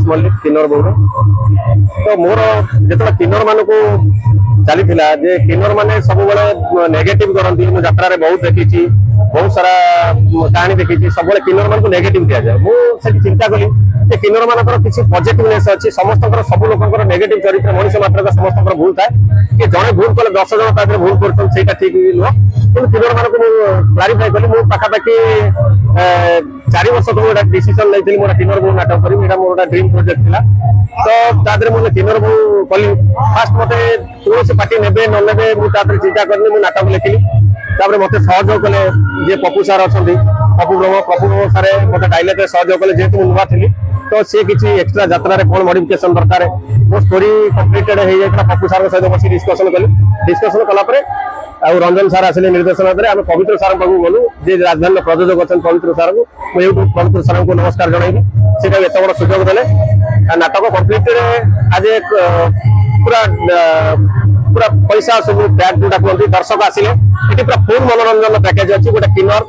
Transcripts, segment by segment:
मल्लिक किन्नर bore तो मोर जो किन्नर मान को चली जे किन्नर मैंने सब नेगेटिव करती मुझे बहुत देखी बहुत सारा कहानी देखी सब किन्नर मान को नेगेटिव दि जाए मुझे चिंता कली किन्नर मान किसी पॉजिटिवनेस अच्छी समस्त सब लोक नेगेटिव चरित्र मनुष्य मात्र समस्त भूल थाए कि जड़े भूल कले 10 जन भूल कर ठीक नुह कि किन्नर मान को क्लारिफाई कली मुझे पाखापाखि 4 वर्ष तो गोटे डिसीजन नहीं मोटा किन्नर बो नाटक करी मोर ड्रीम प्रोजेक्ट था तो तादरे मुझे किन्नर बो कली फास्ट मत कौन पार्टी ने ने मुझे चिंता करनी मुझे नाटक लिखिली मत सहयोग कले जे पप्पू सार अच्छा पप्पू ब्रह्म सारे मत डायलॉग सहयोग कले जेहेतु नुआ थी तो सी किसी एक्सट्रा यात्रा कौन मॉडिफिकेशन दरकार मो स्टोरी कंप्लीटेड हो जाता पप्पू सार सहित बस डिस्कसन कली डिस्कसन कलापर आउ रंजन सार आसिले निर्देशन आम पवित्र सार पाक गलु जे राजधानी प्रयोजक अच्छा पवित्र सार को मुझे पवित्र सार को नमस्कार जनइबी से एत बड़ सुजोग देले नाटक कंप्लीटेड आज पूरा पूरा पैसा सब टैग जोटा कहते दर्शक आसिले ये पूरा फुल मनोरंजन पैकेज अच्छी गोटे किन्नर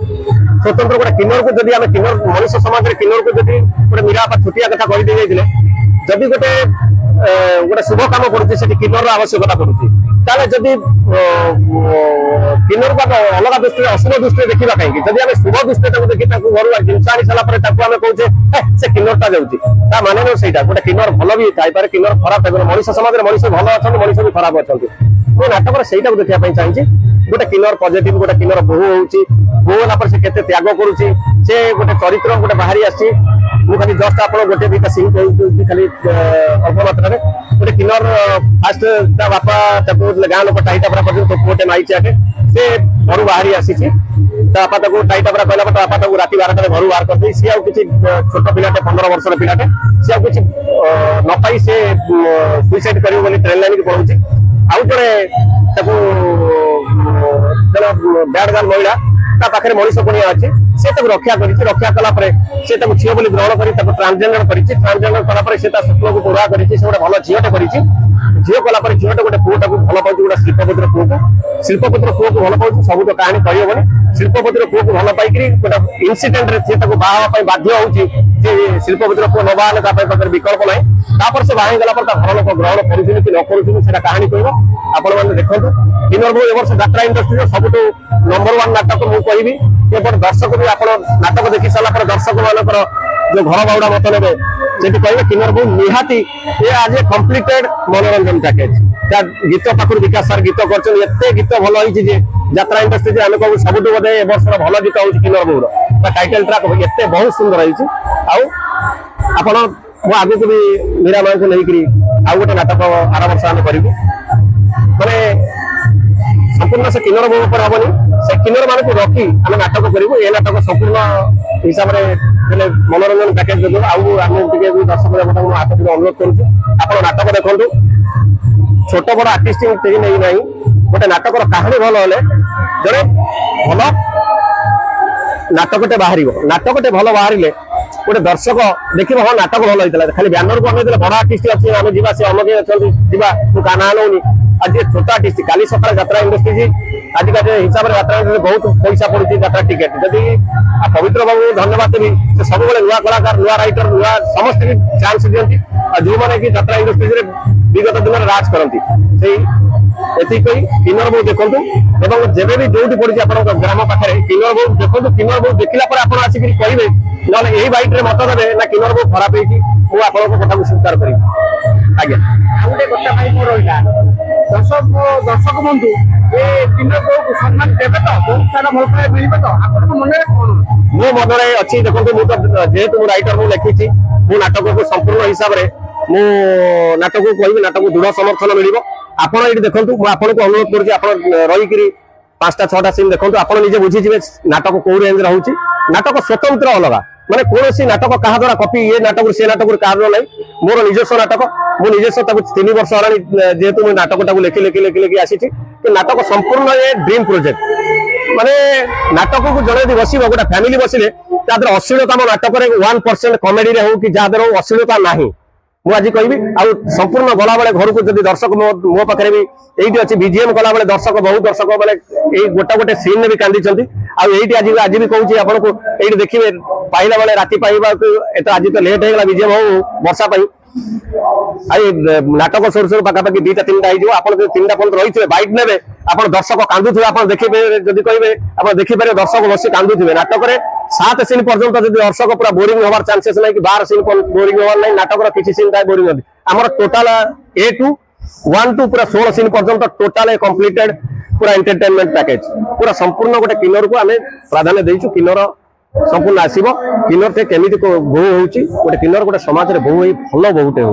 स्वतंत्र गोटे किन्नर को जब आम किन्नर मनुष्य समाज किन्नर को जब गोटे निरापा छुटिया कथा कहीदे जदि गोटे गोटे शुभ कम पड़ुଛି किन्नर आवश्यकता पड़ुଛି ताले जदि किन्नर को अलग दृष्टि अशुभ दृष्टि देखा कहीं जब आम शुभ दृष्टि देखिए घर जिनस आनी सारा आम कहे से किन्नरटा जाऊँगी ता माने ना सहीटा गोटे किन्नर भल भी थाईपे किन्नर खराब थाई मनुष्य समाज में मनुष्य भल अच्छा मनुष्य भी खराब अच्छा मुझे नाटक से देखा चाहिए गोटे किन्नर पॉजिटिव गोटे किन्नर बोहू होची बोहू होला से केते त्याग करुची से गोटे चरित्र गोटे बाहरी आसी मुझे खाली जस्ट आप गोटे दुटा सीन कही खाली अल्प मात्रा गोटे किन्नर फास्ट बापा गाँ लोक टाइटा परा कर पुटे माइची आटे से घर बाहरी आसी बापा टाइटा परा कहला बापा राति 12 घर बाहर कर सी आउ किसी छोट पिलाटे 15 वर्ष पिलाटे सी आउ किसी न पाई से सुइसाइड कर ट्रेन लाइन की पड़ोची आउ जड़े बैड गर्ल महिला पाखे मनीष पुनिया अच्छी से रक्षा रक्षा कलापर से झील बोली ग्रहण कर ट्रांसजेंडर ट्रांसजेंडर कलापर से स्वप्न को पूरा कर गोटे भल झीटे कर झील कलापर झीटे गोटे पुओटा को भल पाऊँ गोटे शिल्पपतिर पुओ को शिल्पपतिर पुओ को भल पाऊँ सब तो कहानी कहबनी शिल्पपतिर पुओ को भल पाई गोटे इनसीडेंट बाहा बाध्य हो शिल्पपतिर पुओ न बाहर विकल्प ना तापर से बाहा गला घर लोक ग्रहण करुँ कि न करुँ कहानी कह आपण मैंने देखो किन्नर बो वर्ष यात्रा इंडस्ट्री सब नंबर 1 नाटक मुझे कहबी दर्शक भी आप नाटक देखी सारा दर्शक मान जो घर बाउड़ा मत ने कहे किन्नर बो निहाती ये आज ए कम्प्लीटेड मनोरंजन पैकेज गीत पाखर विकास सार गीत करते गीत भल होती यात्रा इंडस्ट्री आम कहूँ सब बोधे ए वर्ष भल गीत हूँ किन्नर बोर टाइटल ट्रैक एत बहुत सुंदर होती आगे भी मीरा माँ को लेकर आउ गोटे नाटक आर वर्ष आम करूँ मैंने संपूर्ण से किन्नर बोर पर हेनी से किन्नर मान को रखी आम नाटक करूँ ये नाटक संपूर्ण हिसाब से मनोरंजन पैकेज देव आगे दर्शक हाथ अनुरोध करुँ आप नाटक देखु छोट बड़ आर्टिस्ट नहीं ना गोटे नाटक कहानी भल हेले जड़े भल नाटकटे बाहर नाटकटे भल बाहर गोटे दर्शक देखिए हाँ नाटक भल होता है खाली बैनर को आम बड़ आर्टिस्ट अच्छे आम जा सी अलग अच्छा का ना नौनी आज छोट आर्टिस्ट काली सकाल यात्रा इंडस्ट्री आज का हिसाब से यात्रा इंडस्ट्री बहुत पैसा पड़ी यात्रा टिकेट जदि पवित्र बाबू धन्यवाद देवी सब नुआ कलाकार नुआ राइटर नुआ समस्त चांस दिखती जो मैंने कि यात्रा इंडस्ट्री विगत दिन में राज करती किन्नर बो देखु जब भी जो पड़ी आप ग्राम पाखे किन्नर बो देखो किन्नर बो देखला आप आसिक कहे ना यही बाइट में मत देवे ना किन्नर बो खराब मुझे आप कथा को स्वीकार करी आज्ञा गोटे कथा रहा दर्शक बंधु ये किन्नर बो को सम्मान देवे तो बहुत सारा भल पाए मिले तो आप मन मो मन में अच्छी देखो जेहेतु राइटर मुझे लिखी मो नाटक को संपूर्ण हिसाब से मु नाटक को कहि नाटक को दृढ़ समर्थन मिलिबो आपण एठी देखंतु मु आपण को अनुरोध करछि आपण रही करी 5टा 6टा सीन देखंतु आपण निजे बुझी जिवे नाटक को रेंज रहउछि नाटक स्वतंत्र अलगा माने कोनोसी नाटक कहा द्वारा कॉपी ये नाटक से नाटक कारण नहीं मोर निजस्व नाटक मो निजस्व 3 वर्ष होला जेहेतु मु नाटकटा को लेखि लेखि लेखि लेखि आसी छि कि नाटक संपूर्ण ये ड्रीम प्रोजेक्ट माने नाटक को जणे यदि बसिबो गोटा फैमिली बसिले तादर अश्लीलता नाटक रे 1% कॉमेडी रे हो कि जादर अश्लीलता नाही आज कहि संपूर्ण गला बेले घर को जब दर्शक मो पाखे भी ये अच्छी बीजीएम कला बेले दर्शक बहुत दर्शक बेले गोटे गोटे सीन भी कांदी आईटी आज भी कहूँ आपन को ये देखिए पाइला बेले राति पाइबा आज तो लेट होगा बीजीएम हो वर्षा नाटक सर सर पाखापाखि 2टा 3टा हो आप 3टा पर्यटन रही बैठ ने आप दर्शक कांदुवे आप देखिए जब कहे आप देखिपारे दर्शक बस कांदुवे नाटक 7 सीन पर्यटन जब दर्शक पूरा बोरिंग हमार चांसेस ना कि 12 सीन बोरिंग हमार ना नाटक किसी सीन था बोरिंग होती आमर टोटाल A to 1 to पूरा 16 सीन पर्यटन टोटाल कंप्लीटेड पूरा एंटरटेनमेंट पैकेज पूरा संपूर्ण गोटे किन्नर को आम प्राधान्य देचु किन्नर संपूर्ण आसब किन्नर टे केमी बोह हो गोटे किन्नर गोटे समाज में बोह भल बोहटे हो